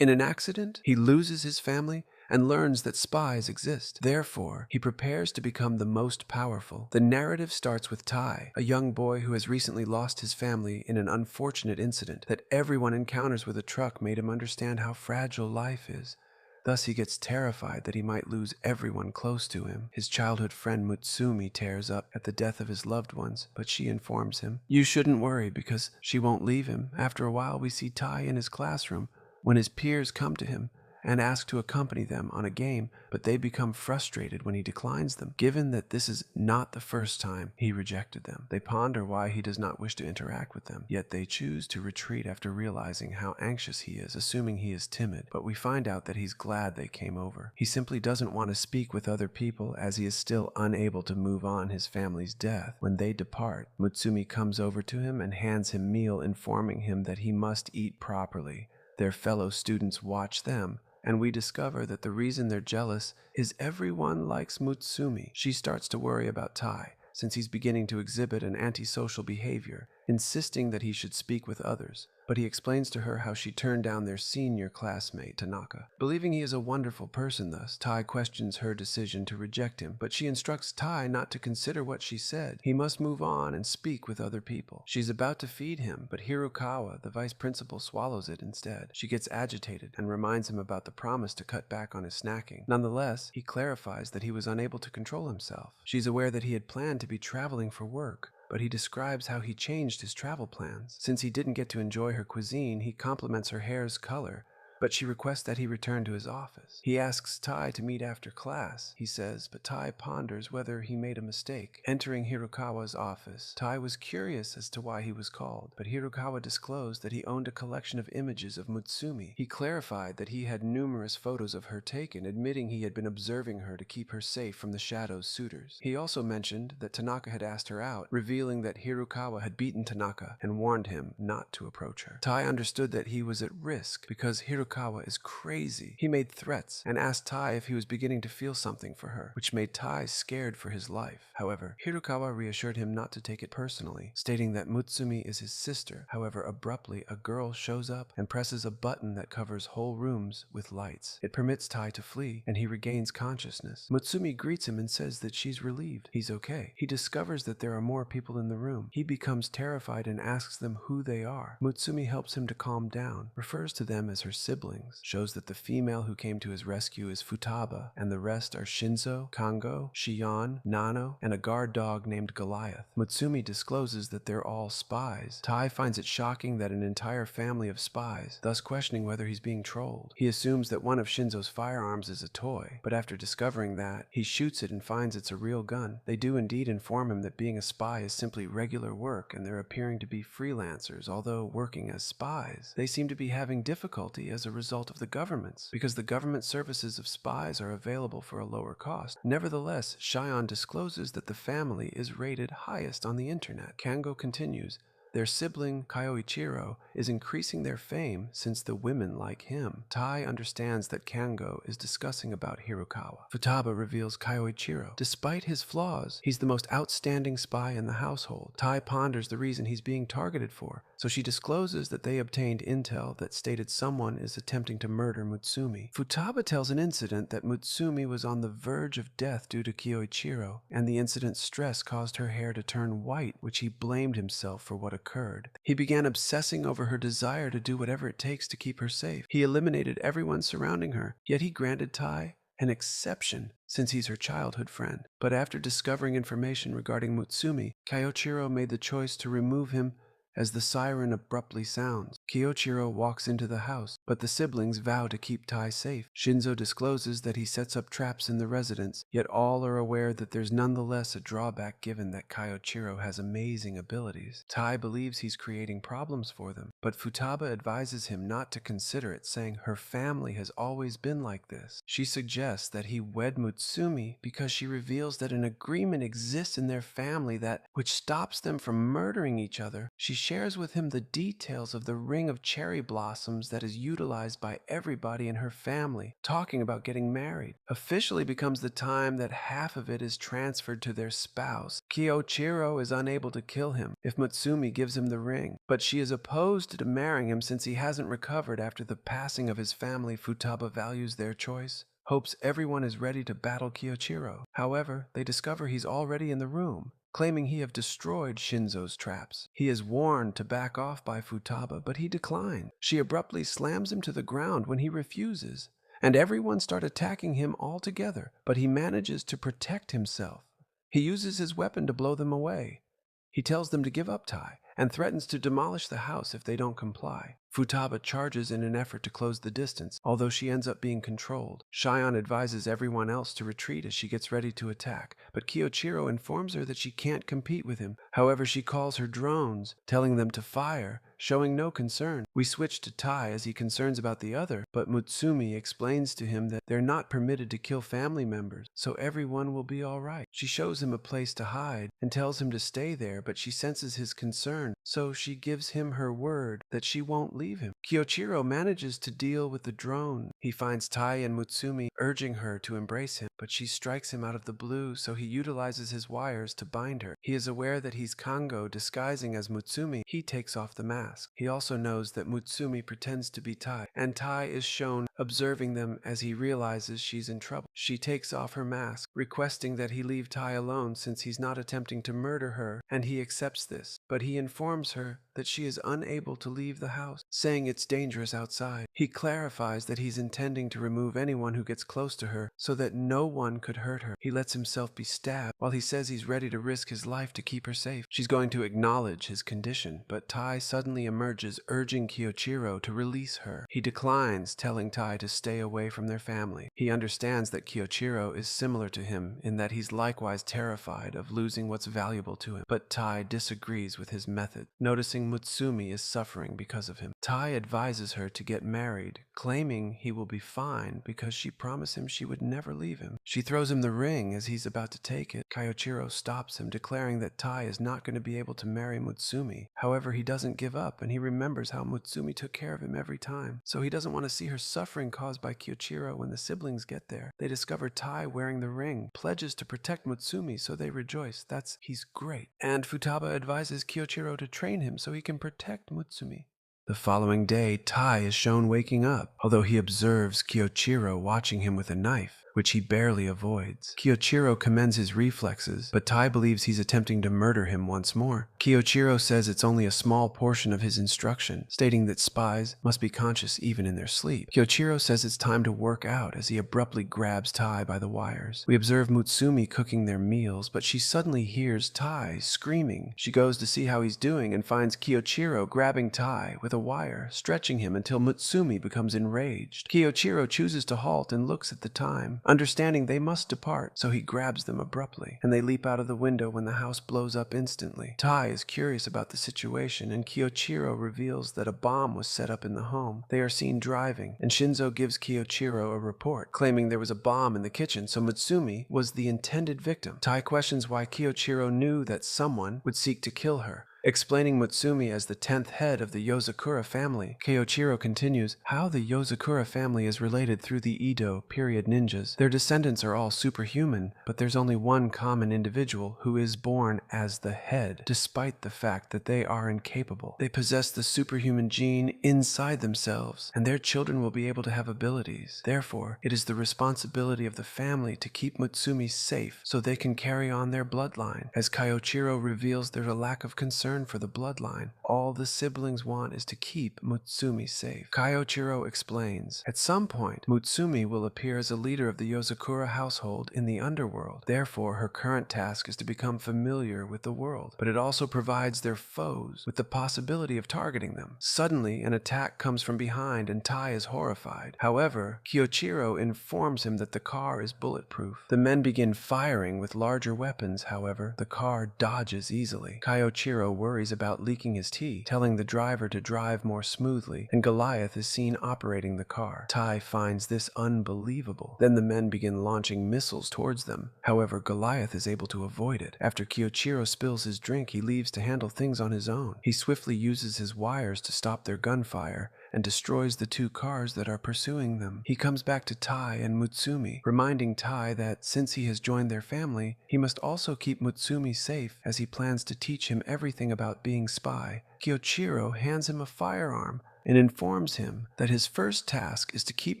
In an accident, he loses his family and learns that spies exist. Therefore, he prepares to become the most powerful. The narrative starts with Tai, a young boy who has recently lost his family in an unfortunate incident that everyone encounters with a truck made him understand how fragile life is. Thus, he gets terrified that he might lose everyone close to him. His childhood friend Mutsumi tears up at the death of his loved ones, but she informs him, "You shouldn't worry because she won't leave him." After a while, we see Tai in his classroom when his peers come to him and ask to accompany them on a game, but they become frustrated when he declines them. Given that this is not the first time he rejected them, they ponder why he does not wish to interact with them, yet they choose to retreat after realizing how anxious he is, assuming he is timid, but we find out that he's glad they came over. He simply doesn't want to speak with other people as he is still unable to move on his family's death. When they depart, Mutsumi comes over to him and hands him meal, informing him that he must eat properly. Their fellow students watch them, and we discover that the reason they're jealous is everyone likes Mutsumi. She starts to worry about Tai, since he's beginning to exhibit an antisocial behavior, insisting that he should speak with others. But he explains to her how she turned down their senior classmate, Tanaka. Believing he is a wonderful person thus, Tai questions her decision to reject him, but she instructs Tai not to consider what she said. He must move on and speak with other people. She's about to feed him, but Hirokawa, the vice principal, swallows it instead. She gets agitated and reminds him about the promise to cut back on his snacking. Nonetheless, he clarifies that he was unable to control himself. She's aware that he had planned to be traveling for work, but he describes how he changed his travel plans. Since he didn't get to enjoy her cuisine, he compliments her hair's color, but she requests that he return to his office. He asks Tai to meet after class, he says, but Tai ponders whether he made a mistake. Entering Hirokawa's office, Tai was curious as to why he was called, but Hirokawa disclosed that he owned a collection of images of Mutsumi. He clarified that he had numerous photos of her taken, admitting he had been observing her to keep her safe from the Shadow's suitors. He also mentioned that Tanaka had asked her out, revealing that Hirokawa had beaten Tanaka and warned him not to approach her. Tai understood that he was at risk because Hirokawa is crazy. He made threats and asked Tai if he was beginning to feel something for her, which made Tai scared for his life. However, Hirokawa reassured him not to take it personally, stating that Mutsumi is his sister. However, abruptly, a girl shows up and presses a button that covers whole rooms with lights. It permits Tai to flee, and he regains consciousness. Mutsumi greets him and says that she's relieved. He's okay. He discovers that there are more people in the room. He becomes terrified and asks them who they are. Mutsumi helps him to calm down, refers to them as her siblings, shows that the female who came to his rescue is Futaba, and the rest are Shinzo, Kango, Shion, Nano, and a guard dog named Goliath. Mutsumi discloses that they're all spies. Tai finds it shocking that an entire family of spies, thus questioning whether he's being trolled. He assumes that one of Shinzo's firearms is a toy, but after discovering that, he shoots it and finds it's a real gun. They do indeed inform him that being a spy is simply regular work, and they're appearing to be freelancers, although working as spies. They seem to be having difficulty as a result of the government's, because the government services of spies are available for a lower cost. Nevertheless, Shion discloses that the family is rated highest on the internet. Kango continues, their sibling, Kyoichiro, is increasing their fame since the women like him. Tai understands that Kango is discussing about Hirokawa. Futaba reveals Kyoichiro. Despite his flaws, he's the most outstanding spy in the household. Tai ponders the reason he's being targeted for, so she discloses that they obtained intel that stated someone is attempting to murder Mutsumi. Futaba tells an incident that Mutsumi was on the verge of death due to Kyoichiro, and the incident's stress caused her hair to turn white, which he blamed himself for what occurred. He began obsessing over her desire to do whatever it takes to keep her safe. He eliminated everyone surrounding her, yet he granted Tai an exception since he's her childhood friend. But after discovering information regarding Mutsumi, Kyoichiro made the choice to remove him as the siren abruptly sounds. Kyoichiro walks into the house, but the siblings vow to keep Tai safe. Shinzo discloses that he sets up traps in the residence, yet all are aware that there's nonetheless a drawback given that Kyoichiro has amazing abilities. Tai believes he's creating problems for them, but Futaba advises him not to consider it, saying her family has always been like this. She suggests that he wed Mutsumi because she reveals that an agreement exists in their family which stops them from murdering each other. She shares with him the details of the ring ring of cherry blossoms that is utilized by everybody in her family, talking about getting married. Officially becomes the time that half of it is transferred to their spouse. Kyoichiro is unable to kill him if Mutsumi gives him the ring, but she is opposed to marrying him since he hasn't recovered after the passing of his family. Futaba values their choice, hopes everyone is ready to battle Kyoichiro. However, they discover he's already in the room, claiming he have destroyed Shinzo's traps. He is warned to back off by Futaba, but he declines. She abruptly slams him to the ground when he refuses, and everyone start attacking him all together, but he manages to protect himself. He uses his weapon to blow them away. He tells them to give up Tai and threatens to demolish the house if they don't comply. Futaba charges in an effort to close the distance, although she ends up being controlled. Shion advises everyone else to retreat as she gets ready to attack, but Kyoichiro informs her that she can't compete with him. However, she calls her drones, telling them to fire, showing no concern. We switch to Tai as he concerns about the other, but Mutsumi explains to him that they're not permitted to kill family members, so everyone will be alright. She shows him a place to hide and tells him to stay there, but she senses his concern, so she gives him her word that she won't leave him. Kyoichiro manages to deal with the drone. He finds Tai and Mutsumi urging her to embrace him, but she strikes him out of the blue, so he utilizes his wires to bind her. He is aware that he's Kango disguising as Mutsumi. He takes off the mask. He also knows that Mutsumi pretends to be Tai, and Tai is shown observing them as he realizes she's in trouble. She takes off her mask, requesting that he leave Tai alone since he's not attempting to murder her, and he accepts this, but he informs her that she is unable to leave the house, saying it's dangerous outside. He clarifies that he's intending to remove anyone who gets close to her so that no one could hurt her. He lets himself be stabbed while he says he's ready to risk his life to keep her safe. She's going to acknowledge his condition, but Tai suddenly emerges, urging Kyoichiro to release her. He declines, telling Tai to stay away from their family. He understands that Kyoichiro is similar to him in that he's likewise terrified of losing what's valuable to him, but Tai disagrees with his method, noticing Mutsumi is suffering because of him. Tai advises her to get married, claiming he will be fine because she promised him she would never leave him. She throws him the ring as he's about to take it. Kyoichiro stops him, declaring that Tai is not going to be able to marry Mutsumi. However, he doesn't give up, and he remembers how Mutsumi took care of him every time, so he doesn't want to see her suffering caused by Kyoichiro when the siblings get there. They discover Tai wearing the ring, pledges to protect Mutsumi, so they rejoice. He's great. And Futaba advises Kyoichiro to train him so he can protect Mutsumi. The following day, Tai is shown waking up, although he observes Kyoichiro watching him with a knife, which he barely avoids. Kyoichiro commends his reflexes, but Tai believes he's attempting to murder him once more. Kyoichiro says it's only a small portion of his instruction, stating that spies must be conscious even in their sleep. Kyoichiro says it's time to work out as he abruptly grabs Tai by the wires. We observe Mutsumi cooking their meals, but she suddenly hears Tai screaming. She goes to see how he's doing and finds Kyoichiro grabbing Tai with a wire, stretching him until Mutsumi becomes enraged. Kyoichiro chooses to halt and looks at the time, understanding they must depart, so he grabs them abruptly, and they leap out of the window when the house blows up instantly. Tai is curious about the situation, and Kyoichiro reveals that a bomb was set up in the home. They are seen driving, and Shinzo gives Kyoichiro a report, claiming there was a bomb in the kitchen, so Mutsumi was the intended victim. Tai questions why Kyoichiro knew that someone would seek to kill her. Explaining Mutsumi as the 10th head of the Yozakura family, Kyoichiro continues how the Yozakura family is related through the Edo period ninjas. Their descendants are all superhuman, but there's only one common individual who is born as the head, despite the fact that they are incapable. They possess the superhuman gene inside themselves, and their children will be able to have abilities. Therefore, it is the responsibility of the family to keep Mutsumi safe so they can carry on their bloodline. As Kyoichiro reveals there's a lack of concern for the bloodline, all the siblings want is to keep Mutsumi safe. Kyoichiro explains, at some point, Mutsumi will appear as a leader of the Yozakura household in the underworld. Therefore, her current task is to become familiar with the world, but it also provides their foes with the possibility of targeting them. Suddenly, an attack comes from behind and Tai is horrified. However, Kyoichiro informs him that the car is bulletproof. The men begin firing with larger weapons, however, the car dodges easily. Kyoichiro worries about leaking his tea, telling the driver to drive more smoothly, and Goliath is seen operating the car. Tai finds this unbelievable. Then the men begin launching missiles towards them. However, Goliath is able to avoid it. After Kyoichiro spills his drink, he leaves to handle things on his own. He swiftly uses his wires to stop their gunfire and destroys the two cars that are pursuing them. He comes back to Tai and Mutsumi, reminding Tai that since he has joined their family, he must also keep Mutsumi safe as he plans to teach him everything about being spy. Kyoichiro hands him a firearm and informs him that his first task is to keep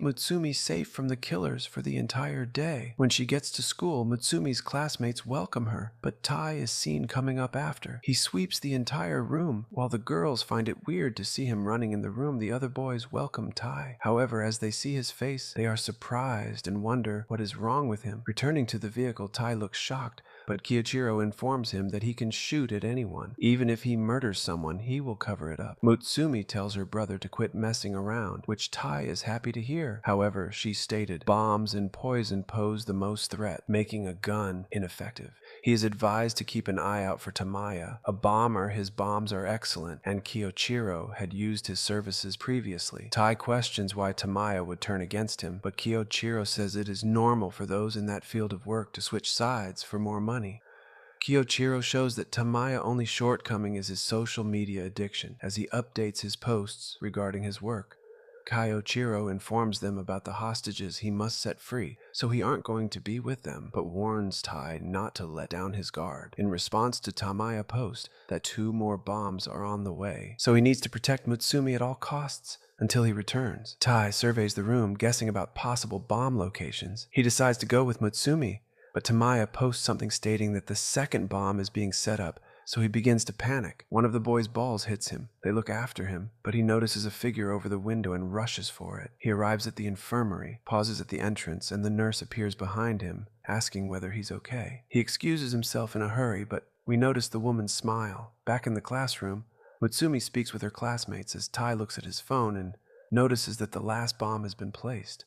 Mutsumi safe from the killers for the entire day. When she gets to school, Mutsumi's classmates welcome her, but Tai is seen coming up after. He sweeps the entire room. While the girls find it weird to see him running in the room, the other boys welcome Tai. However, as they see his face, they are surprised and wonder what is wrong with him. Returning to the vehicle, Tai looks shocked, but Kyoichiro informs him that he can shoot at anyone. Even if he murders someone, he will cover it up. Mutsumi tells her brother to quit messing around, which Tai is happy to hear. However, she stated, bombs and poison pose the most threat, making a gun ineffective. He is advised to keep an eye out for Tamiya. A bomber, his bombs are excellent, and Kyoichiro had used his services previously. Tai questions why Tamiya would turn against him, but Kyoichiro says it is normal for those in that field of work to switch sides for more money. Kyoichiro shows that Tamiya's only shortcoming is his social media addiction, as he updates his posts regarding his work. Kyoichiro informs them about the hostages he must set free, so he aren't going to be with them, but warns Tai not to let down his guard. In response to Tamiya's post that 2 more bombs are on the way, so he needs to protect Mutsumi at all costs until he returns. Tai surveys the room, guessing about possible bomb locations. He decides to go with Mutsumi, but Tamiya posts something stating that the second bomb is being set up, so he begins to panic. One of the boys' balls hits him. They look after him, but he notices a figure over the window and rushes for it. He arrives at the infirmary, pauses at the entrance, and the nurse appears behind him, asking whether he's okay. He excuses himself in a hurry, but we notice the woman smile. Back in the classroom, Mutsumi speaks with her classmates as Tai looks at his phone and notices that the last bomb has been placed.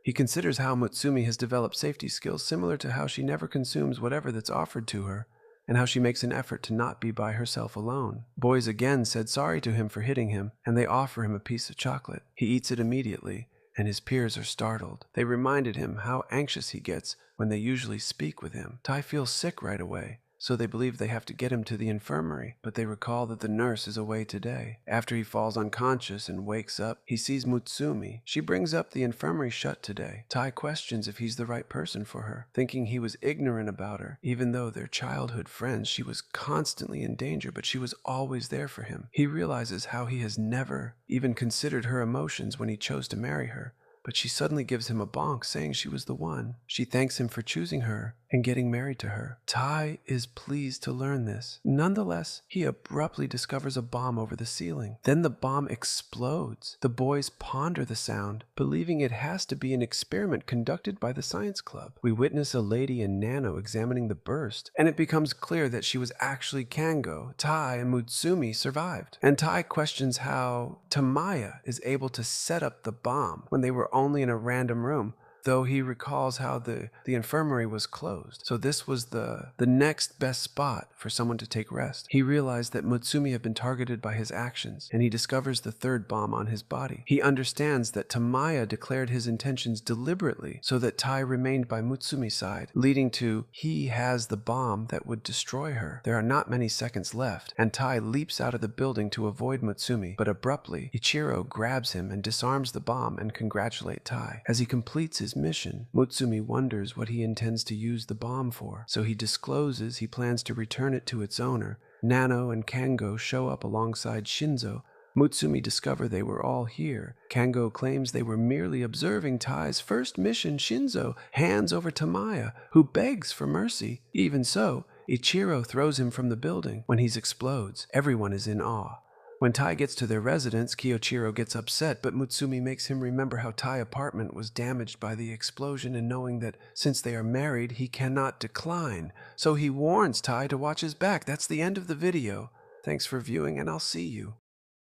He considers how Mutsumi has developed safety skills similar to how she never consumes whatever that's offered to her, and how she makes an effort to not be by herself alone. Boys again said sorry to him for hitting him, and they offer him a piece of chocolate. He eats it immediately, and his peers are startled. They reminded him how anxious he gets when they usually speak with him. Tai feels sick right away, so they believe they have to get him to the infirmary, but they recall that the nurse is away today. After he falls unconscious and wakes up, he sees Mutsumi. She brings up the infirmary shut today. Tai questions if he's the right person for her, thinking he was ignorant about her. Even though they're childhood friends, she was constantly in danger, but she was always there for him. He realizes how he has never even considered her emotions when he chose to marry her. But she suddenly gives him a bonk, saying she was the one. She thanks him for choosing her and getting married to her. Tai is pleased to learn this. Nonetheless, he abruptly discovers a bomb over the ceiling. Then the bomb explodes. The boys ponder the sound, believing it has to be an experiment conducted by the science club. We witness a lady in Nano examining the burst, and it becomes clear that she was actually Kango. Tai and Mutsumi survived. And Tai questions how Tamiya is able to set up the bomb when they were only in a random room, though he recalls how the infirmary was closed. So this was the next best spot for someone to take rest. He realized that Mutsumi had been targeted by his actions, and he discovers the 3rd bomb on his body. He understands that Tamiya declared his intentions deliberately so that Tai remained by Mutsumi's side, leading to he has the bomb that would destroy her. There are not many seconds left, and Tai leaps out of the building to avoid Mutsumi, but abruptly, Ichiro grabs him and disarms the bomb and congratulates Tai. As he completes his mission, Mutsumi wonders what he intends to use the bomb for, so he discloses he plans to return it to its owner. Nano and Kango show up alongside Shinzo. Mutsumi discover they were all here. Kango claims they were merely observing Tai's first mission. Shinzo hands over Tamiya, who begs for mercy. Even so, Ichiro throws him from the building. When he explodes, everyone is in awe. When Tai gets to their residence, Kyochiro gets upset, but Mutsumi makes him remember how Tai's apartment was damaged by the explosion, and knowing that since they are married, he cannot decline. So he warns Tai to watch his back. That's the end of the video. Thanks for viewing, and I'll see you.